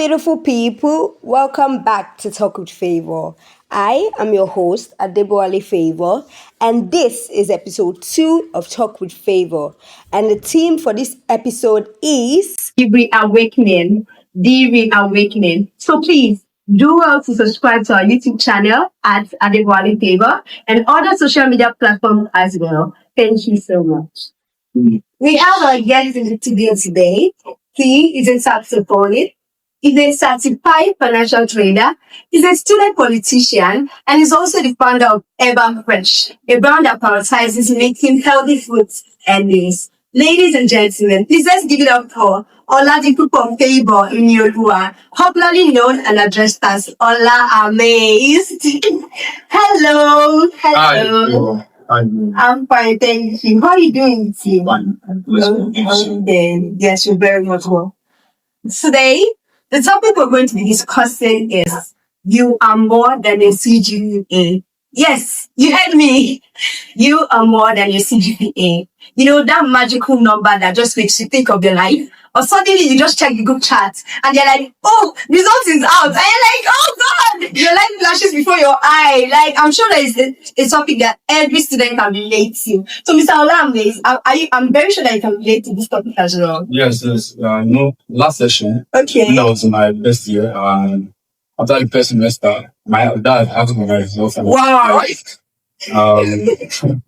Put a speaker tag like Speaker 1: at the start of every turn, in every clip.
Speaker 1: beautiful people. Welcome back to Talk with Favor. I am your host, Adeboale Favor, and this is episode 2 of Talk with Favor. And the theme for this episode is
Speaker 2: The Reawakening. The Reawakening. So please do well to subscribe to our YouTube channel at Adeboale Favor and other social media platforms as well. Thank you so much. We have our guest in the studio today. He is a saxophonist. He's a certified financial trader. He's a student politician, and he's also the founder of Ever Fresh, a brand that prioritizes making healthy foods and meals. Ladies and gentlemen, please let's give it up for Oladipupo Favor Iniolua, popularly known and addressed as Ola Amazed. Hello.
Speaker 3: Hi.
Speaker 2: I'm fine, thank you. How are you doing, team? Yes, you're very much well. Today, the topic we're going to be discussing is you are more than a CGPA. Yes, you heard me. You are more than your CGPA. You know, that magical number that just makes you think of your life. Or suddenly you just check the group chat and you're like, oh, result is out. And you're like, oh God, your life flashes before your eye. Like, I'm sure that is a topic that every student can relate to. So, Mr. Olamide, I'm very sure that you can relate to this topic as well.
Speaker 3: Yes. Last session,
Speaker 2: Okay.
Speaker 3: when I was in my first year, after the first semester, my dad asked me my results.
Speaker 2: Wow.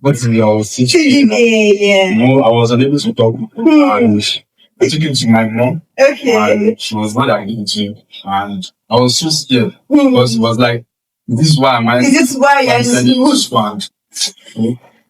Speaker 3: What is your
Speaker 2: CGPA, yeah.
Speaker 3: I was unable to talk. And I took it to my mom.
Speaker 2: Okay.
Speaker 3: And she was not that into it. And I was so scared. Because it was like, this is why
Speaker 2: This is why you're
Speaker 3: sending this one.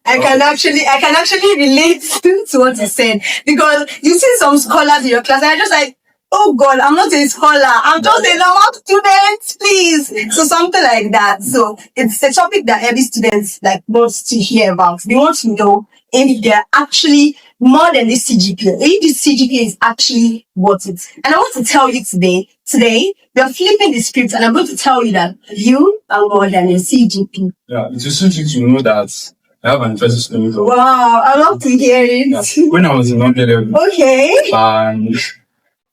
Speaker 2: I can actually relate to what you said, because you see some scholars in your class and I'm just like, oh God, I'm not a scholar, I'm just a normal student, please. So something like that. So it's a topic that every student wants to hear about. They want to know if they're actually more than this CGPA, if this CGPA is actually worth it. And I want to tell you today, we are flipping the script and I'm going to tell you that you are more than a CGPA.
Speaker 3: Yeah, it's interesting to know that I have an interesting story.
Speaker 2: Wow, I love to hear it.
Speaker 3: Yeah. When I was in 1 level,
Speaker 2: Okay.
Speaker 3: and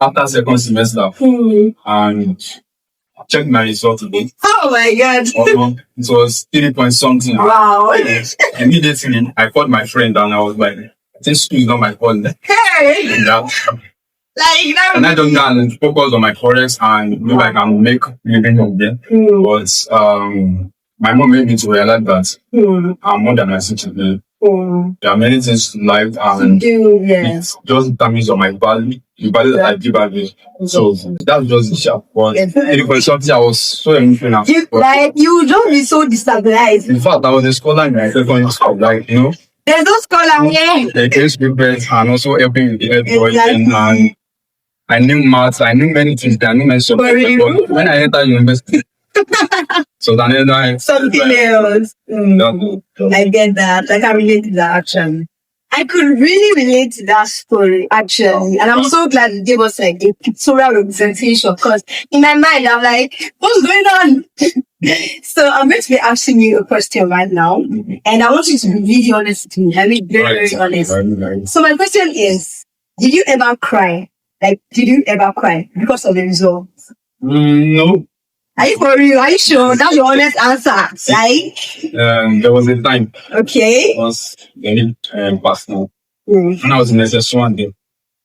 Speaker 3: after second semester, and I checked my result today.
Speaker 2: Oh my God.
Speaker 3: It was 3 point something.
Speaker 2: Wow.
Speaker 3: Immediately, I called my friend and I was like, I think school is not my fault.
Speaker 2: Hey.
Speaker 3: And
Speaker 2: That.
Speaker 3: and I don't know and focus on my forex and maybe I can make living from there. But my mom made me to realize that I'm more than my CGPA. There are many things to life and it just determines on my value, the value that I give back. So that's just the sharp. But it was something I was so emotional.
Speaker 2: You don't be so destabilized.
Speaker 3: In fact, I was a scholar in my secondary school,
Speaker 2: There's no scholar here.
Speaker 3: the case papers and also helping with the head and I knew maths, I knew many things, I knew many subjects. But when I entered university, so then
Speaker 2: Something else. I get that. I can relate to that actually. I could really relate to that story actually. And I'm so glad you gave us a pictorial representation, because in my mind I'm like, what's going on? So I'm going to be asking you a question right now. And I want you to be really honest with me. I mean very honest.
Speaker 3: Right.
Speaker 2: So my question is, did you ever cry? Did you ever cry because of the results?
Speaker 3: No.
Speaker 2: Are you for real? Are you sure? That's your honest answer, right?
Speaker 3: There was a time.
Speaker 2: Okay.
Speaker 3: It was very personal. When I was in SS1 day,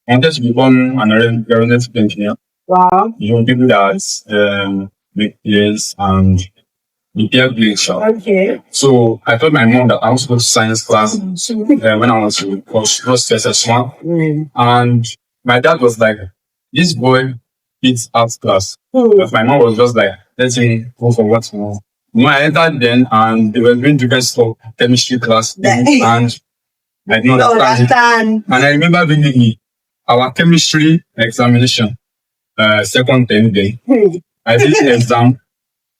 Speaker 3: I wanted to become an aeronautic engineer.
Speaker 2: Wow.
Speaker 3: You know, people that make years and repair planes.
Speaker 2: Okay.
Speaker 3: So I told my mom that I was to go to science class when I was in SS1. And my dad was like, this boy fits arts class. But my mom was just like, let me go for what's more. When I entered then and they were doing different stuff, chemistry class, and I didn't understand it. And I remember vividly our chemistry examination, second 10 day. I did the exam.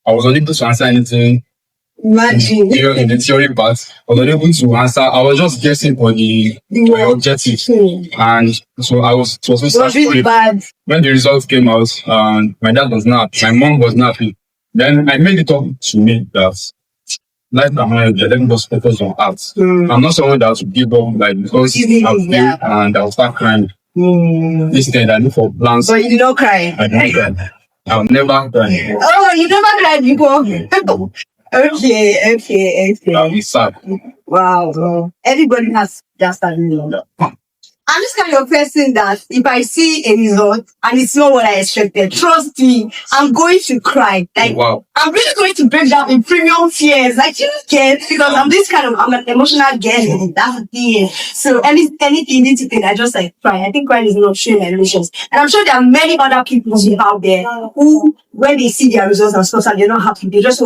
Speaker 3: I was unable to answer anything.
Speaker 2: Imagine.
Speaker 3: In the theory part, I was unable to answer. I was just guessing for the objectives. And so it was
Speaker 2: really bad.
Speaker 3: When the results came out, my dad was not happy. My mom was not happy. Then I made it up to me that life behind let me just focus on art. I'm not someone that will give up because I've failed and I'll start crying. Instead, I look for plans.
Speaker 2: So you did not cry.
Speaker 3: I don't cry. I'll never cry.
Speaker 2: Oh, you never cried before. Okay.
Speaker 3: I'll be sad.
Speaker 2: Wow. Everybody has just a I'm this kind of person that if I see a result and it's not what I expected, trust me, I'm going to cry. Like,
Speaker 3: Wow.
Speaker 2: I'm really going to break down in premium tears. Like, you get, because I'm an emotional girl. That's the thing. So anything, anything, I just like cry. I think crying is not showing my emotions. And I'm sure there are many other people out there who, when they see their results and stuff, and they're not happy, they just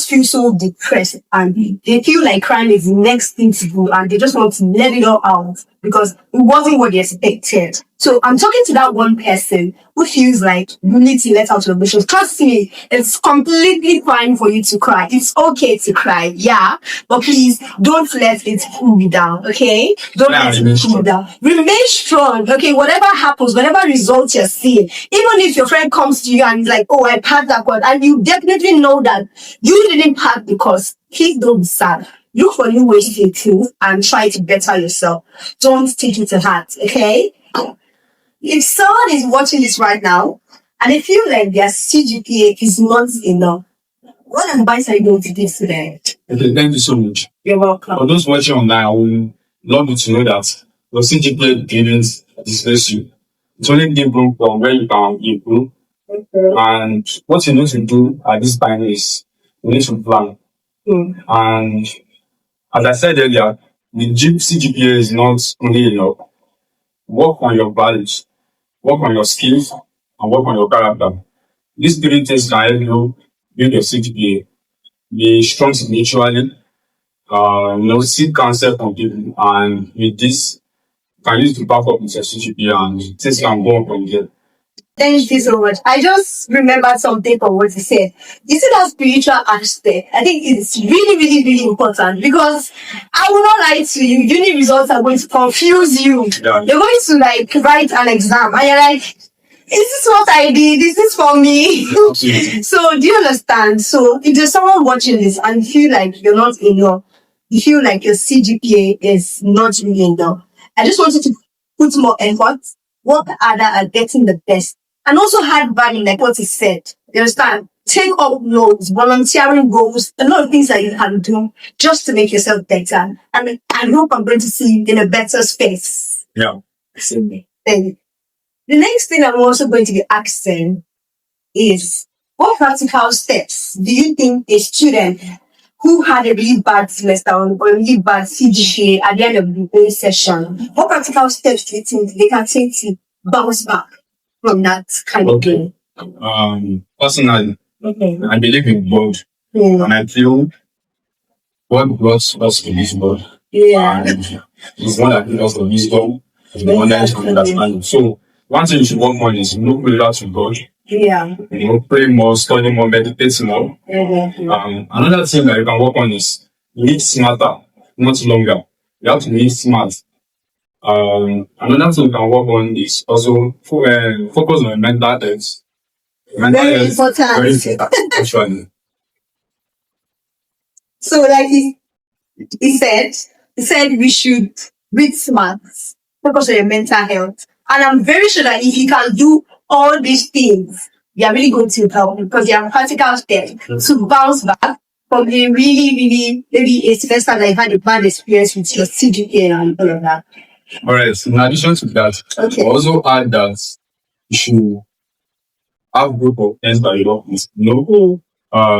Speaker 2: feel so depressed and they feel like crying is the next thing to do and they just want to let it all out because it wasn't what they expected. So I'm talking to that one person who feels like you need to let out your emotions. Trust me, it's completely fine for you to cry. It's okay to cry, yeah, but please don't let it pull you down, okay? Don't let it pull you down. Remain strong, okay? Whatever happens, whatever results you're seeing, even if your friend comes to you and is like, oh, I passed that one, and you definitely know that you didn't pass because please don't be sad. Look for new ways to improve and try to better yourself. Don't take it to heart, okay? If someone is watching this right now and they feel like their CGPA is not enough, what advice are you going to give to them?
Speaker 3: Okay, thank you so much.
Speaker 2: You're welcome.
Speaker 3: For those watching online, I would love you to know that your CGPA didn't disgrace you. It's only different from where you can improve. And what you need to do at this time is you need to plan. And as I said earlier, the CGPA is not only enough. Work on your values, work on your skills, and work on your character. These three things can help you build your CGPA. Be strong spiritually, seek counsel from people, and with this, you can use it to back up with your CGPA and things can go on from there.
Speaker 2: Thank you so much. I just remembered something from what you said. You see that spiritual aspect? I think it's really, really, really important because I will not lie to you. Uni results are going to confuse you.
Speaker 3: Yeah.
Speaker 2: You're going to like write an exam and you're like, is this what I did? Is this for me? So do you understand? So if there's someone watching this and you feel like you're not enough, you feel like your CGPA is not really enough, I just want you to put more effort, work harder at getting the best. And also hard value, like what he said. You understand? Take up loads, volunteering goals, a lot of things that you can do just to make yourself better. And I hope I'm going to see you in a better space.
Speaker 3: Yeah.
Speaker 2: Then the next thing I'm also going to be asking is what practical steps do you think a student who had a really bad semester or a really bad CGPA at the end of the day session, what practical steps do you think they can take to bounce back from that kind of thing?
Speaker 3: Personally, I believe in God, and I feel God brought us to this world.
Speaker 2: Yeah.
Speaker 3: And He's one that gives us the wisdom, the knowledge, and understanding. So, one thing you should work on is look closer to God.
Speaker 2: Yeah.
Speaker 3: Pray more, study more, meditate more. Another thing that you can work on is live smarter, not longer. You have to live smart. Another thing you can work on is also focus on mental health.
Speaker 2: Very important.
Speaker 3: Very important, actually.
Speaker 2: So, like he said we should read smart, focus on your mental health. And I'm very sure that if you can do all these things, you are really going to help because you have practical steps to bounce back from a really, really, maybe a semester that you had a bad experience with your CGPA and all of that.
Speaker 3: Alright, in addition to that, I also add that you should have group of friends that you love.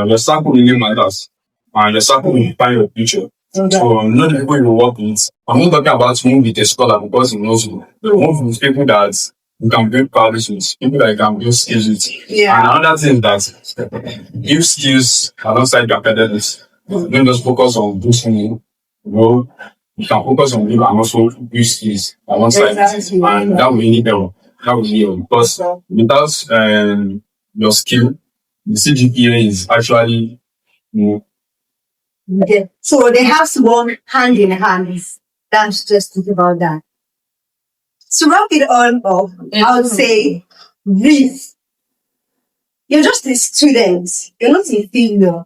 Speaker 3: Your circle really matters. And your circle will define your future. So, not the people you work with. I'm not talking about move with a scholar because he knows you. Move with people that you can build powers with, people that you can build skills with.
Speaker 2: Yeah.
Speaker 3: And another thing is that build skills alongside your academics. Don't just focus on boosting you. You can focus on you and also build skills alongside it. And that will really help. That will really help. Because without your skill, the CGPA is actually
Speaker 2: Yeah. So they have to work hand in hand. That's just it about that. To wrap it all up, I would say this. You're just a student. You're not a failure.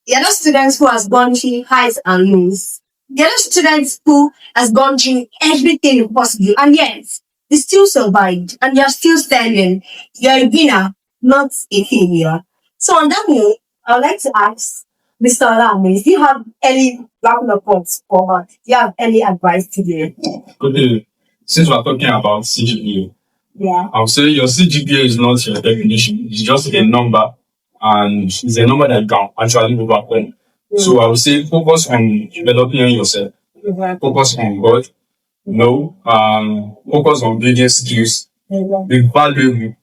Speaker 2: You're just students who has gone through highs and lows. You're just students who has gone through everything possible. And yet, You still survived and you're still standing. You're a winner, not a failure. So on that note, I would like to ask Mr. Olamis, do you have any round of thoughts for her? Do you have any advice to give?
Speaker 3: Okay, since we're talking about CGPA,
Speaker 2: Yeah.
Speaker 3: I'll say your CGPA is not your definition. It's just a number, and it's a number that you can actually overcome. So I would say focus on developing yourself. Focus on God. Focus on building skills. Be valuable.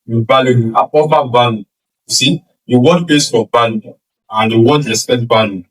Speaker 3: Be valuable. Offer value. See, the world pays for value, and the world respect value.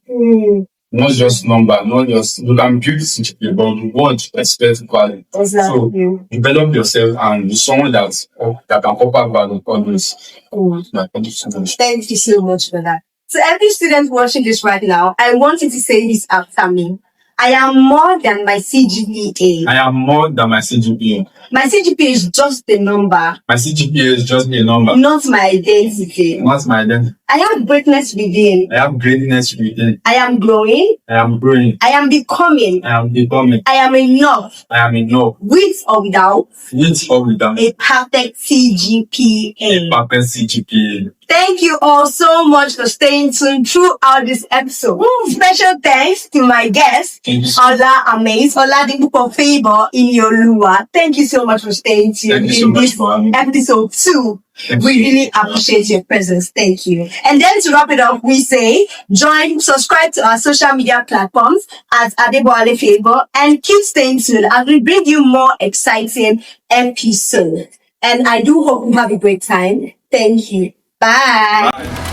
Speaker 3: Not just number, not just you can build CGPA, but the world respect value. So develop yourself and be someone that can offer value always. Thank you so much.
Speaker 2: Thank you so much for that. So every student watching this right now, I want you to say this after me. I am more than my CGPA.
Speaker 3: I am more than my CGPA.
Speaker 2: My CGPA is just a number.
Speaker 3: My CGPA is just a number.
Speaker 2: Not my identity.
Speaker 3: Not my identity.
Speaker 2: I have greatness within.
Speaker 3: I have greatness within.
Speaker 2: I am growing.
Speaker 3: I am growing.
Speaker 2: I am becoming.
Speaker 3: I am becoming.
Speaker 2: I am enough.
Speaker 3: I am enough.
Speaker 2: With or without.
Speaker 3: With or without.
Speaker 2: A perfect CGPA.
Speaker 3: A perfect CGPA.
Speaker 2: Thank you all so much for staying tuned throughout this episode. Special thanks to my guest, Ola Amaze, Ola Dibuko Favor in Yoluwa. Thank you so much for staying tuned in this episode 2. We really appreciate your presence. Thank you. And then to wrap it up, we say subscribe to our social media platforms at Adeboale Favor and keep staying tuned as we bring you more exciting episodes. And I do hope you have a great time. Thank you. Bye.
Speaker 3: Bye.